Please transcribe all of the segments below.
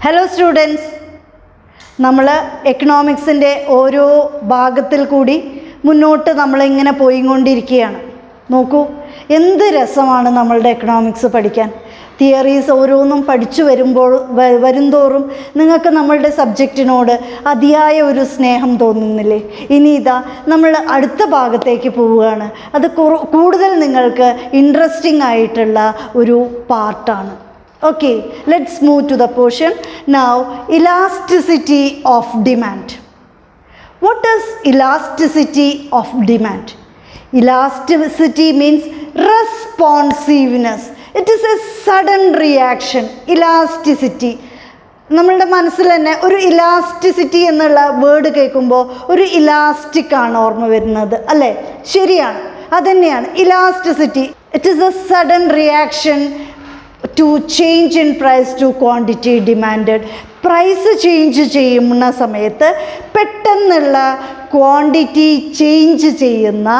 Hello students, നമ്മൾ എക്കണോമിക്സിൻ്റെ ഓരോ ഭാഗത്തിൽ കൂടി മുന്നോട്ട് നമ്മളിങ്ങനെ പോയിക്കൊണ്ടിരിക്കുകയാണ്. നോക്കൂ, എന്ത് രസമാണ് നമ്മളുടെ എക്കണോമിക്സ് പഠിക്കാൻ. തിയറീസ് ഓരോന്നും പഠിച്ചു വരുന്തോറും നിങ്ങൾക്ക് നമ്മളുടെ സബ്ജക്റ്റിനോട് അതിയായ ഒരു സ്നേഹം തോന്നുന്നില്ലേ? ഇനി ഇതാ നമ്മൾ അടുത്ത ഭാഗത്തേക്ക് പോവുകയാണ്. അത് കൂടുതൽ നിങ്ങൾക്ക് ഇൻട്രസ്റ്റിംഗ് ആയിട്ടുള്ള ഒരു പാർട്ടാണ്. Okay, let's move to the portion. Now, elasticity of demand. What is elasticity of demand? Elasticity means responsiveness. It is a sudden reaction. Elasticity. നമ്മളുടെ മനസ്സിൽ തന്നെ ഒരു ഇലാസ്റ്റിസിറ്റി എന്നുള്ള വേർഡ് കേൾക്കുമ്പോൾ ഒരു ഇലാസ്റ്റിക് ആണ് ഓർമ്മ വരുന്നത്, അല്ലേ? ശരിയാണ്, അതുതന്നെയാണ് elasticity. It is a sudden reaction to change in price to quantity demanded. Price change ചെയ്യുന്ന സമയത്ത് പെട്ടെന്നുള്ള ക്വാണ്ടിറ്റി ചേഞ്ച് ചെയ്യുന്ന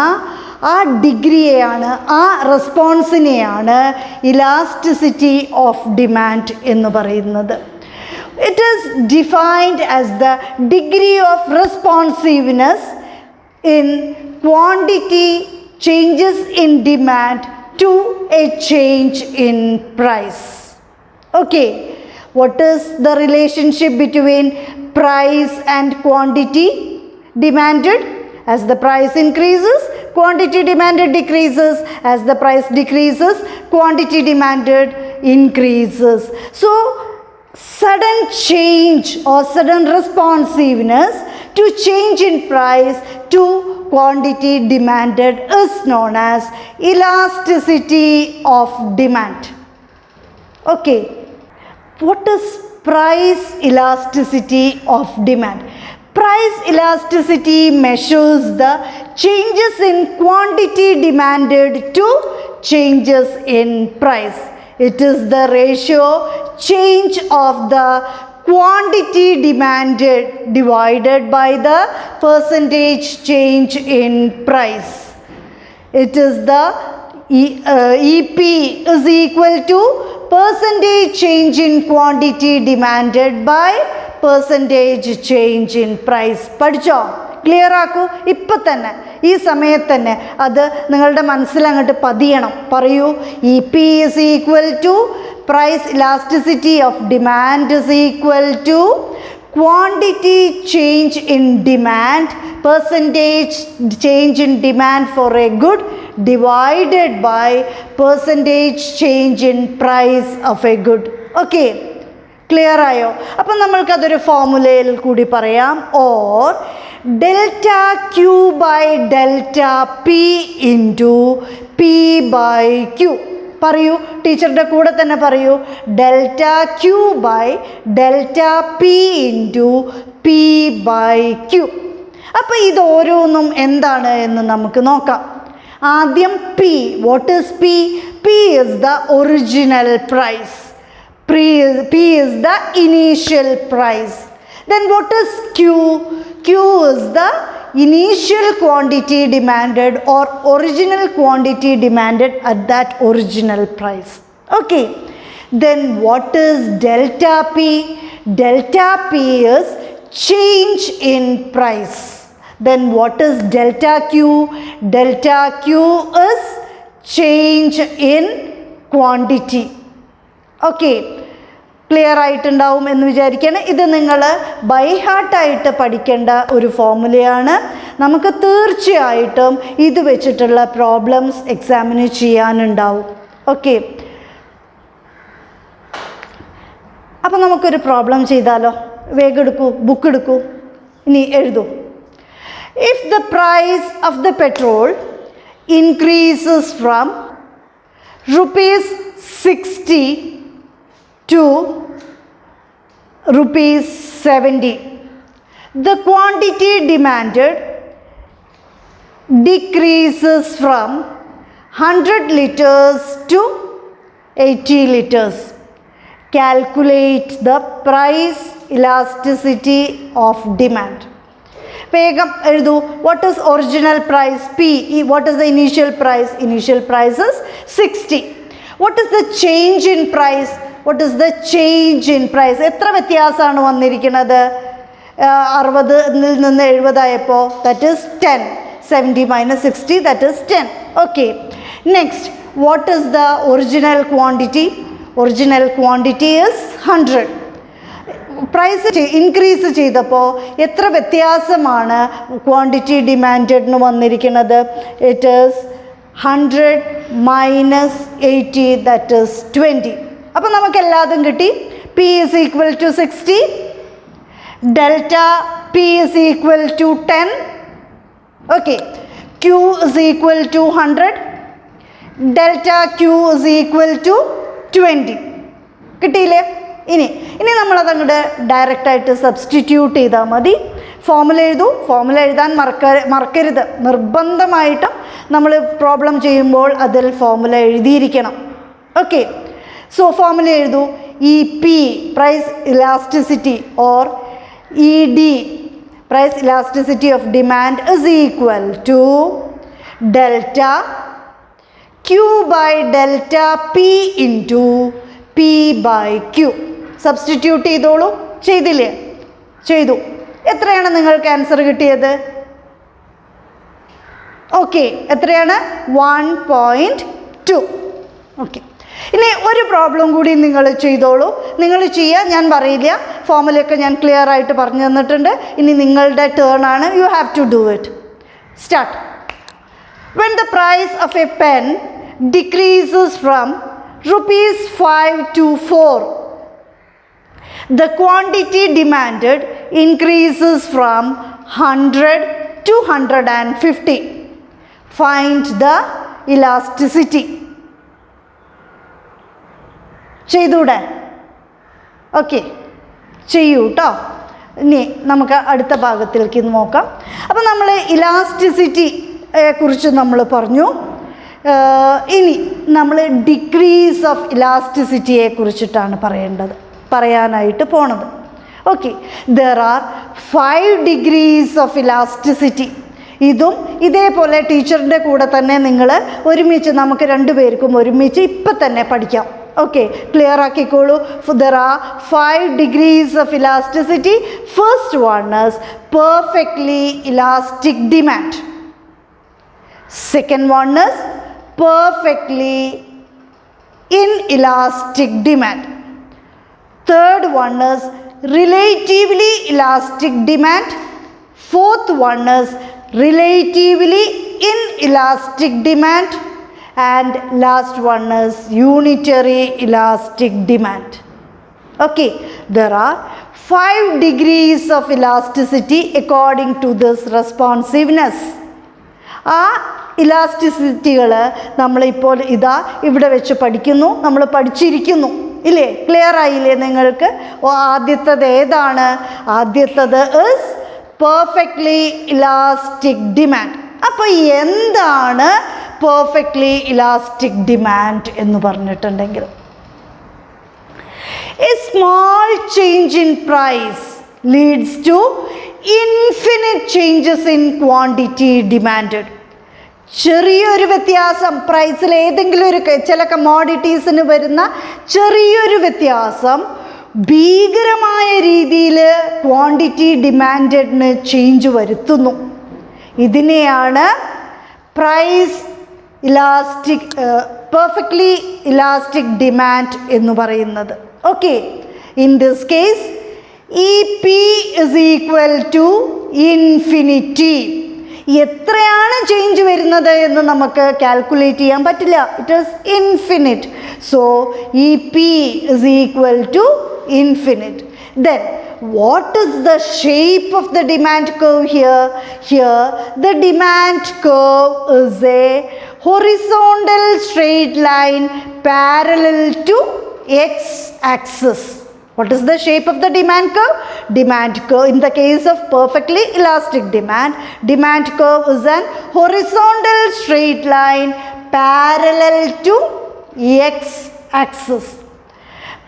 ആ ഡിഗ്രിയെയാണ്, ആ റെസ്പോൺസിനെയാണ് ഇലാസ്റ്റിസിറ്റി ഓഫ് ഡിമാൻഡ് എന്ന് പറയുന്നത്. It is defined as the degree of responsiveness in quantity changes in demand to a change in price. Okay, what is the relationship between price and quantity demanded? As the price increases, quantity demanded decreases. As the price decreases, quantity demanded increases. So sudden change or sudden responsiveness to change in price to quantity demanded is known as elasticity of demand. Okay, what is price elasticity of demand? Price elasticity measures the changes in quantity demanded to changes in price. It is the ratio change of the quantity demanded divided by the percentage change in price. It is the EP is equal to percentage change in quantity demanded by percentage change in price. പഠിച്ചോ? Clear ആക്കൂ ഇപ്പം തന്നെ, ഈ സമയത്ത് തന്നെ അത് നിങ്ങളുടെ മനസ്സിൽ അങ്ങോട്ട് പതിയണം. പറയൂ, E P is equal to price elasticity of demand is equal to quantity change in demand, percentage change in demand for a good divided by percentage change in price of a good. Okay, clear ആയോ? അപ്പം നമ്മൾക്കതൊരു ഫോർമുലയിൽ കൂടി പറയാം. Or delta Q by delta P into P by Q. പറയൂ, ടീച്ചറുടെ കൂടെ തന്നെ പറയൂ, delta Q by delta P into P by Q. അപ്പോൾ ഇത് ഓരോന്നും എന്താണ് എന്ന് നമുക്ക് നോക്കാം. ആദ്യം P. What is P? P is the original price. P is the initial price. Then what is Q? Q is the initial quantity demanded or original quantity demanded at that original price. Okay. Then what is delta P? Delta P is change in price. Then what is delta Q? Delta Q is change in quantity. Okay, clear ആയിട്ടുണ്ടാവും എന്ന് വിചാരിക്കുകയാണ്. ഇത് നിങ്ങൾ by ഹാർട്ടായിട്ട് പഠിക്കേണ്ട ഒരു ഫോർമുലയാണ്. നമുക്ക് തീർച്ചയായിട്ടും ഇത് വെച്ചിട്ടുള്ള പ്രോബ്ലംസ് എക്സാമിന് ചെയ്യാനുണ്ടാവും. ഓക്കെ, അപ്പോൾ നമുക്കൊരു പ്രോബ്ലം ചെയ്താലോ? വേഗം എടുക്കൂ, ബുക്ക് എടുക്കൂ, ഇനി എഴുതൂ. If the price of the petrol increases from ₹60 to ₹70, the quantity demanded decreases from 100 liters to 80 liters. Calculate the price elasticity of demand. വേഗം എഴുതൂ. What is original price? P. What is the initial price? Initial price is 60. What is the change in price? What is the change in price? എത്ര വ്യത്യാസമാണ് വന്നിരിക്കുന്നത്? 60-ൽ നിന്ന് 70 ആയപ്പോൾ that is 10. 70 minus 60, that is 10. Okay. Next, what is the original quantity? Original quantity is 100. Price increase ചെയ്തപ്പോൾ എത്ര വ്യത്യാസമാണ് quantity ഡിമാൻഡഡിന് വന്നിരിക്കുന്നത്? It is 100 minus 80, that is 20. അപ്പോൾ നമുക്ക് എല്ലാതും കിട്ടി. P is equal to 60, delta P is equal to 10. Okay, Q is equal to 100, delta Q is equal to 20. കിട്ടിയില്ലേ? ഇനി നമ്മളതങ്ങോട്ട് ഡയറക്റ്റായിട്ട് സബ്സ്റ്റിറ്റ്യൂട്ട് ചെയ്താൽ മതി. ഫോമുല എഴുതൂ. ഫോമുല എഴുതാൻ മറക്കരുത്. നിർബന്ധമായിട്ടും നമ്മൾ പ്രോബ്ലം ചെയ്യുമ്പോൾ അതിൽ ഫോമുല എഴുതിയിരിക്കണം. ഓക്കെ, സോ ഫോമുല എഴുതൂ. E P price elasticity or E D price elasticity of demand is equal to delta Q by delta P into P by Q. Substitute ചെയ്തോളൂ. ചെയ്തില്ലേ? ചെയ്തു. എത്രയാണ് നിങ്ങൾക്ക് ആൻസർ കിട്ടിയത്? ഓക്കെ, എത്രയാണ്? 1.2. ഓക്കെ, ഇനി ഒരു പ്രോബ്ലം കൂടി നിങ്ങൾ ചെയ്തോളൂ. നിങ്ങൾ ചെയ്യുക, ഞാൻ പറയില്ല. ഫോമുലയൊക്കെ ഞാൻ ക്ലിയർ ആയിട്ട് പറഞ്ഞു തന്നിട്ടുണ്ട്. ഇനി നിങ്ങളുടെ ടേൺ ആണ്. You have to do it. Start. When the price of a pen decreases from ₹5 to 4, the quantity demanded increases from 100 to 150. Find the elasticity. ചെയ്തൂടെ? ഓക്കെ, ചെയ്യൂ കേട്ടോ. ഇനി നമുക്ക് അടുത്ത ഭാഗത്തിലേക്ക് നോക്കാം. അപ്പോൾ നമ്മൾ ഇലാസ്റ്റിസിറ്റിയെ കുറിച്ച് നമ്മൾ പറഞ്ഞു. ഇനി നമ്മൾ ഡിക്രീസ് ഓഫ് ഇലാസ്റ്റിസിറ്റിയെ കുറിച്ചിട്ടാണ് പറയാനായിട്ട് പോണത്. Okay, there are 5 degrees of elasticity. ഇതും ഇതേപോലെ ടീച്ചറിൻ്റെ കൂടെ തന്നെ നിങ്ങൾ ഒരുമിച്ച് നമുക്ക് രണ്ടുപേർക്കും ഒരുമിച്ച് ഇപ്പം തന്നെ പഠിക്കാം. ഓക്കെ, ക്ലിയർ ആക്കിക്കോളൂ. There are 5 degrees of elasticity. First one is perfectly elastic demand. Second one is perfectly inelastic demand. Third one is relatively elastic demand. Fourth one is relatively inelastic demand. And last one is unitary elastic demand. Okay, there are 5 degrees of elasticity according to this responsiveness. ആ ഇലാസ്റ്റിസിറ്റികൾ നമ്മളിപ്പോൾ ഇതാ ഇവിടെ വെച്ച് പഠിക്കുന്നു, നമ്മൾ പഠിച്ചിരിക്കുന്നു ഇല്ലേ? Clear ആയില്ലേ നിങ്ങൾക്ക്? ആദ്യത്തത് ഏതാണ്? ആദ്യത്തത് ഇസ് പെർഫെക്റ്റ്ലി ഇലാസ്റ്റിക് ഡിമാൻഡ്. അപ്പോൾ എന്താണ് പെർഫെക്റ്റ്ലി ഇലാസ്റ്റിക് ഡിമാൻഡ് എന്ന് പറഞ്ഞിട്ടുണ്ടെങ്കിൽ, a small change in price leads to infinite changes in quantity demanded. ചെറിയൊരു വ്യത്യാസം പ്രൈസിൽ ഏതെങ്കിലും ഒരു ചില കമ്മോഡിറ്റീസിന് വരുന്ന ചെറിയൊരു വ്യത്യാസം ഭീകരമായ രീതിയിൽ ക്വാണ്ടിറ്റി ഡിമാൻഡഡിന് ചേഞ്ച് വരുത്തുന്നു. ഇതിനെയാണ് price elastic perfectly elastic demand എന്ന് പറയുന്നത്. Okay, in this case E P is equal to infinity. എത്രയാണ് ചേഞ്ച് വരുന്നത് എന്ന് നമുക്ക് കാൽക്കുലേറ്റ് ചെയ്യാൻ പറ്റില്ല. It is infinite. So E P is equal to infinite. Then what is the shape of the demand curve here? Here the demand curve is a horizontal straight line parallel to x axis. What is the shape of the demand curve? Demand curve in the case of perfectly elastic demand curve is an horizontal straight line parallel to x axis.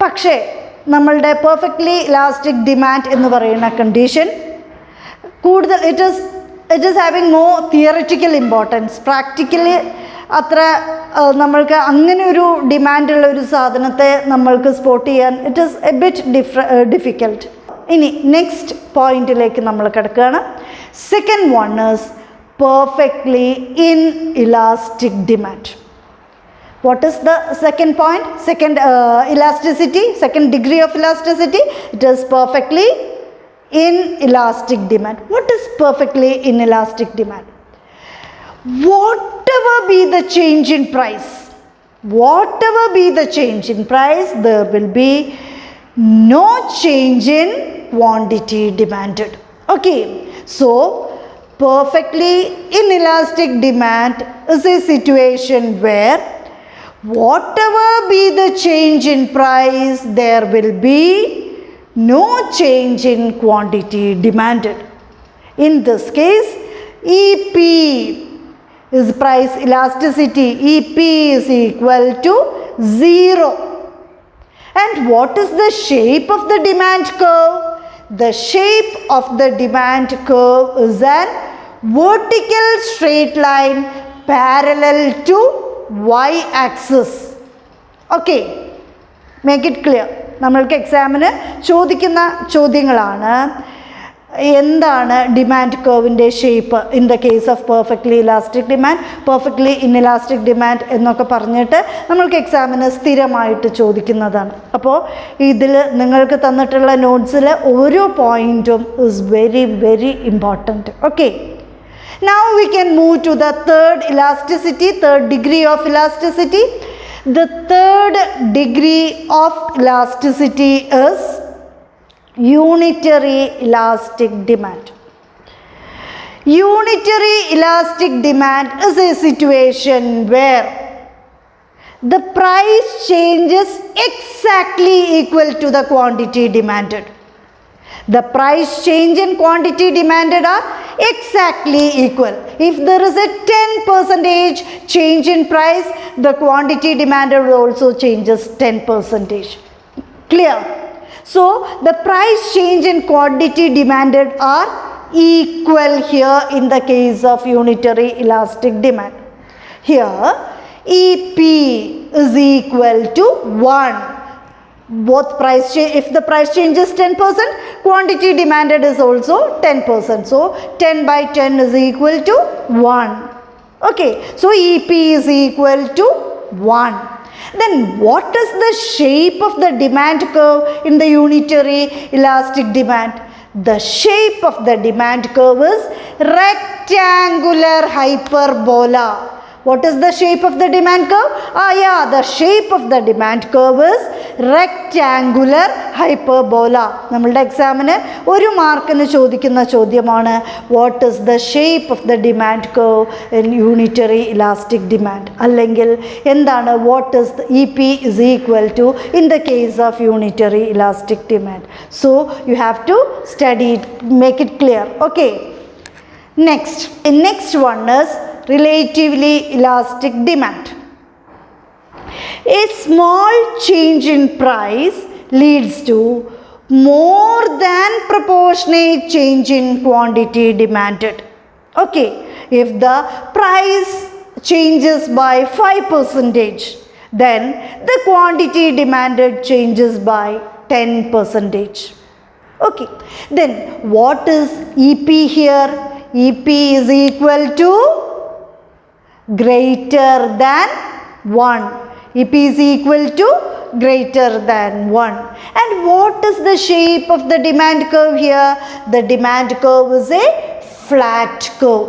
പക്ഷേ നമ്മളുടെ perfectly elastic demand എന്ന് പറയുന്ന condition കൂടുതൽ it is having more theoretical importance. Practically അത്ര നമ്മൾക്ക് അങ്ങനെ ഒരു ഡിമാൻഡുള്ള ഒരു സാധനത്തെ നമ്മൾക്ക് സ്പോട്ട് ചെയ്യാൻ it is A bit difficult. ഇനി നെക്സ്റ്റ് പോയിന്റിലേക്ക് നമ്മൾ കിടക്കുകയാണ്. Second one is perfectly inelastic demand. What is the second point? Second elasticity, second degree of elasticity. It is perfectly inelastic demand. What is perfectly inelastic demand? Whatever be the change in price, whatever be the change in price, there will be no change in quantity demanded. Okay, so perfectly inelastic demand is a situation where whatever be the change in price, there will be no change in quantity demanded. In this case, EP is price elasticity. EP is equal to 0. And what is the shape of the demand curve? The shape of the demand curve is an vertical straight line parallel to y-axis. Okay, make it clear. നമ്മൾക്ക് എക്സാമിന് ചോദിക്കുന്ന ചോദ്യങ്ങളാണ് എന്താണ് demand കർവിൻ്റെ shape in the case of perfectly elastic demand, perfectly inelastic demand എന്നൊക്കെ പറഞ്ഞിട്ട് നമ്മൾക്ക് എക്സാമിന് സ്ഥിരമായിട്ട് ചോദിക്കുന്നതാണ്. അപ്പോൾ ഇതിൽ നിങ്ങൾക്ക് തന്നിട്ടുള്ള നോട്ട്സിൽ ഓരോ പോയിൻറ്റും is very very important. Okay, now we can move to the third elasticity, third degree of elasticity. The third degree of elasticity is unitary elastic demand. Unitary elastic demand is a situation where the price changes exactly equal to the quantity demanded. The price change and quantity demanded are exactly equal. If there is a 10% change in price, the quantity demanded also changes 10%. Clear? So, the price change and quantity demanded are equal here in the case of unitary elastic demand. Here, EP is equal to 1. Both price change, if the price change is 10%, quantity demanded is also 10%. So 10 by 10 is equal to 1. Okay, so EP is equal to 1. Then what is the shape of the demand curve in the unitary elastic demand? The shape of the demand curve is rectangular hyperbola. What is the shape of the demand curve? The shape of the demand curve is rectangular hyperbola. നമ്മളുടെ എക്സാമിന് ഒരു മാർക്കിന് ചോദിക്കുന്ന ചോദ്യമാണ് what is the shape of the demand curve in unitary elastic demand. അല്ലെങ്കിൽ എന്താണ് what is the EP is equal to in the case of unitary elastic demand. So you have to study it, make it clear. Okay. Next one is relatively elastic demand. A small change in price leads to more than proportionate change in quantity demanded. Okay, if the price changes by 5%, then the quantity demanded changes by 10%. Okay, then what is EP here? EP is equal to greater than 1. EP is equal to greater than 1. And what is the shape of the demand curve here? The demand curve is a flat curve.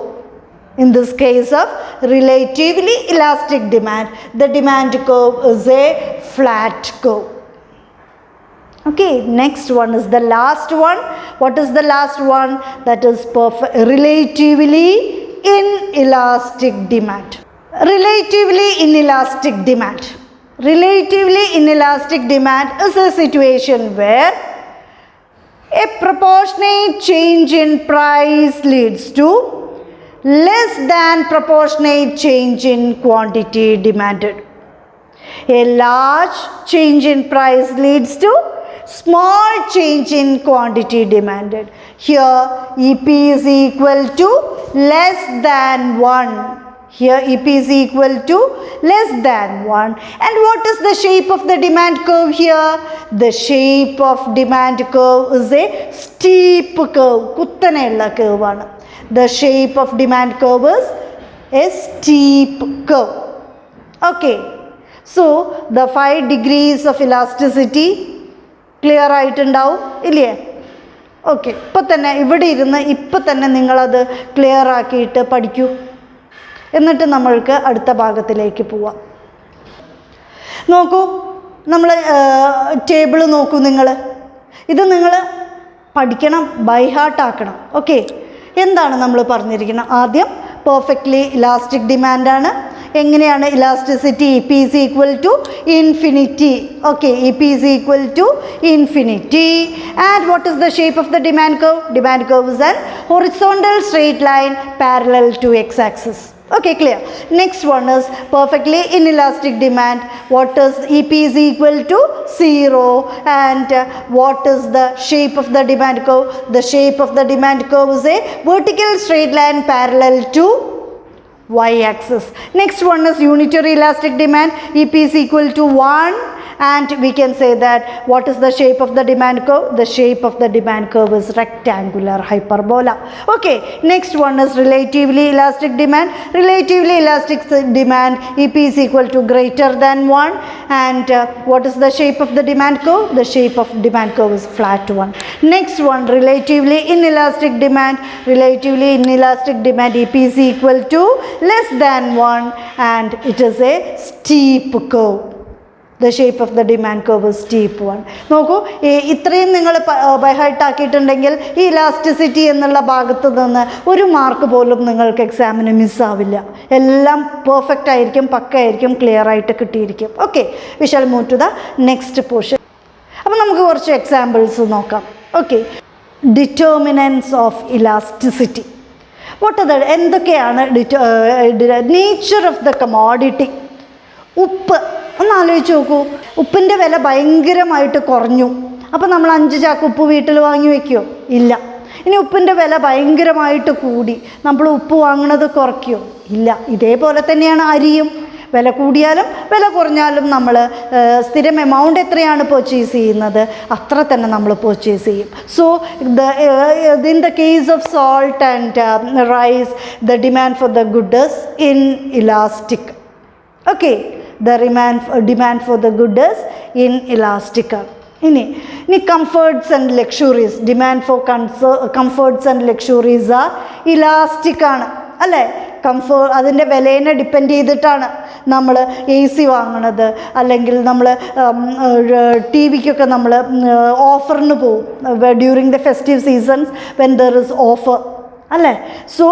In this case of relatively elastic demand, the demand curve is a flat curve. Okay, next one is the last one. What is the last one? That is relatively inelastic demand. Relatively inelastic demand. Relatively inelastic demand is a situation where a proportionate change in price leads to less than proportionate change in quantity demanded. A large change in price leads to small change in quantity demanded. Here EP is equal to less than 1. Here EP is equal to less than 1. And what is the shape of the demand curve here? The shape of demand curve is a steep curve. Kuttanella curve aanu. The shape of demand curve is a steep curve. Okay. So the 5 degrees of elasticity clear ആയിട്ടുണ്ടാവും ഇല്ലേ? Okay. ഇപ്പം തന്നെ ഇവിടെ ഇരുന്ന് ഇപ്പം തന്നെ നിങ്ങളത് clear ആക്കിയിട്ട് പഠിക്കൂ. എന്നിട്ട് നമ്മൾക്ക് അടുത്ത ഭാഗത്തിലേക്ക് പോവാം. നോക്കൂ, നമ്മൾ ടേബിൾ നോക്കൂ. ഇത് നിങ്ങൾ പഠിക്കണം, ബൈ ഹാർട്ട് ആക്കണം. ഓക്കെ. എന്താണ് നമ്മൾ പറഞ്ഞിരിക്കുന്നത്? ആദ്യം പെർഫെക്റ്റ്ലി ഇലാസ്റ്റിക് ഡിമാൻഡാണ്. എങ്ങനെയാണ് elasticity? EP is equal to infinity. Okay, EP is equal to infinity. And what is the shape of the demand curve? Demand curve is an horizontal straight line parallel to x-axis. Okay, clear. Next one is perfectly inelastic demand. What is EP is equal to 0. And what is the shape of the demand curve? The shape of the demand curve is a vertical straight line parallel to y-axis. Next one is unitary elastic demand. EP is equal to 1. And we can say that what is the shape of the demand curve? The shape of the demand curve is rectangular hyperbola. Okay, next one is relatively elastic demand. Relatively elastic demand, EP is equal to greater than 1. And what is the shape of the demand curve? The shape of demand curve is flat one. Next one, relatively inelastic demand. Relatively inelastic demand, EP is equal to less than 1. And it is a steep curve. The shape of the demand curve is steep one. നോക്കൂ, ഇത്രയും നിങ്ങൾ by heart ആക്കിയിട്ടുണ്ടെങ്കിൽ ഈ elasticity എന്നുള്ള ഭാഗത്ത് നിന്ന് ഒരു mark പോലും നിങ്ങൾക്ക് എക്സാമിന് മിസ്സാവില്ല. എല്ലാം പെർഫെക്റ്റ് ആയിരിക്കും, പക്കയായിരിക്കും, ക്ലിയർ ആയിട്ട് കിട്ടിയിരിക്കും. Okay, we shall move to the next portion. അപ്പോൾ നമുക്ക് കുറച്ച് എക്സാമ്പിൾസ് നോക്കാം. Okay, determinants of elasticity. എന്തൊക്കെയാണ് നേച്ചർ ഓഫ് ദ കമോഡിറ്റി? ഉപ്പ് ഒന്ന് ആലോചിച്ച് നോക്കൂ. ഉപ്പിൻ്റെ വില ഭയങ്കരമായിട്ട് കുറഞ്ഞു. അപ്പോൾ നമ്മൾ 5 ചാക്ക് ഉപ്പ് വീട്ടിൽ വാങ്ങി വയ്ക്കുമോ? ഇല്ല. ഇനി ഉപ്പിൻ്റെ വില ഭയങ്കരമായിട്ട് കൂടി, നമ്മൾ ഉപ്പ് വാങ്ങുന്നത് കുറയ്ക്കുമോ? ഇല്ല. ഇതേപോലെ തന്നെയാണ് അരിയും. വില കൂടിയാലും വില കുറഞ്ഞാലും നമ്മൾ സ്ഥിരം എമൗണ്ട് എത്രയാണ് പർച്ചേസ് ചെയ്യുന്നത് അത്ര തന്നെ നമ്മൾ പർച്ചേസ് ചെയ്യും. So in the case of salt and rice the demand for the good is inelastic. Okay, the demand for the good is inelastic. ഇനി comforts and luxuries. Demand for comforts and luxuries are elastic ആണ് അല്ലേ? അതിൻ്റെ വിലേനെ depend ചെയ്തിട്ടാണ് നമ്മൾ AC വാങ്ങണത്. അല്ലെങ്കിൽ നമ്മൾ TV-ക്കൊക്കെ നമ്മൾ ഓഫറിന് പോവും during the festive seasons when there is offer അല്ലേ? So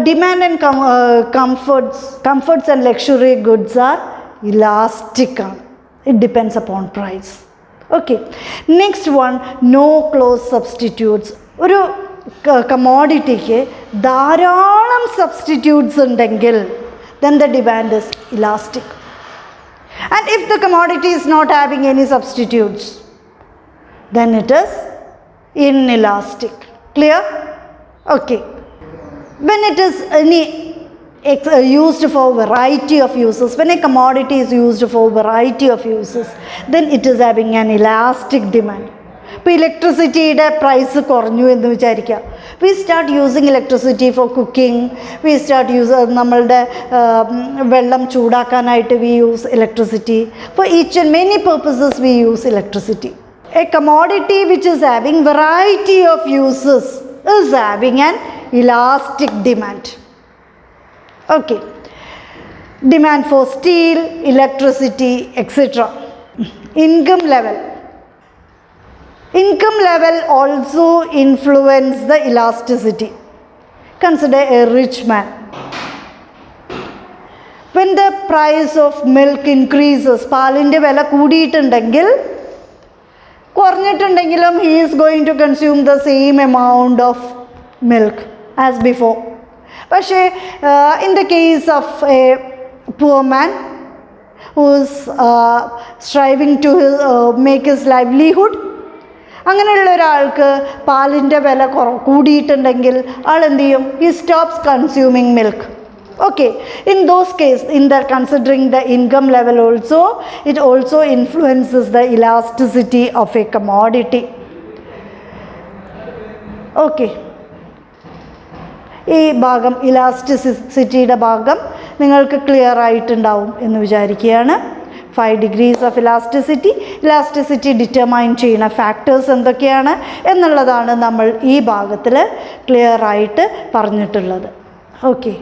demand and comforts and luxury goods are elastic. It depends upon price. Okay, next one, no close substitutes. ഒരു കമോഡിറ്റിക്ക് ധാരാളം സബ്സ്റ്റിറ്റ്യൂട്ട്സ് ഉണ്ടെങ്കിൽ then the demand is elastic. And if the commodity is not having any substitutes, then it is inelastic. Clear? Okay. When it is used for variety of uses, when a commodity is used for variety of uses, then it is having an elastic demand. ഇപ്പോൾ ഇലക്ട്രിസിറ്റിയുടെ price കുറഞ്ഞു എന്ന് വിചാരിക്കുക. We start using electricity for cooking, we start നമ്മളുടെ വെള്ളം ചൂടാക്കാനായിട്ട് we use electricity. For each and many purposes we use electricity. A commodity which is having variety of uses is having an elastic demand. Okay, demand for steel, electricity, etc. Income level also influence the elasticity. Consider a rich man. When the price of milk increases, പാലിൻ്റെ വില കൂടിയിട്ടുണ്ടെങ്കിൽ കുറഞ്ഞിട്ടുണ്ടെങ്കിലും he is going to consume the same amount of milk as before. പക്ഷേ in the case of a poor man who is striving to make his livelihood, അങ്ങനെയുള്ള ഒരാൾക്ക് പാലിൻ്റെ വില കൂടിയിട്ടുണ്ടെങ്കിൽ ആൾ എന്ത് ചെയ്യും? he stops consuming milk. Okay, in those cases, in the considering the income level also, it also influences the elasticity of a commodity. Okay, ഈ ഭാഗം ഇലാസ്റ്റിസിറ്റിയുടെ ഭാഗം നിങ്ങൾക്ക് ക്ലിയർ ആയിട്ടുണ്ടാവും എന്ന് വിചാരിക്കുകയാണ്. 5 degrees of elasticity, elasticity determine ചെയ്യുന്ന ഫാക്ടേഴ്സ് എന്തൊക്കെയാണ് എന്നുള്ളതാണ് നമ്മൾ ഈ ഭാഗത്തിൽ ക്ലിയർ ആയിട്ട് പറഞ്ഞിട്ടുള്ളത്. ഓക്കെ.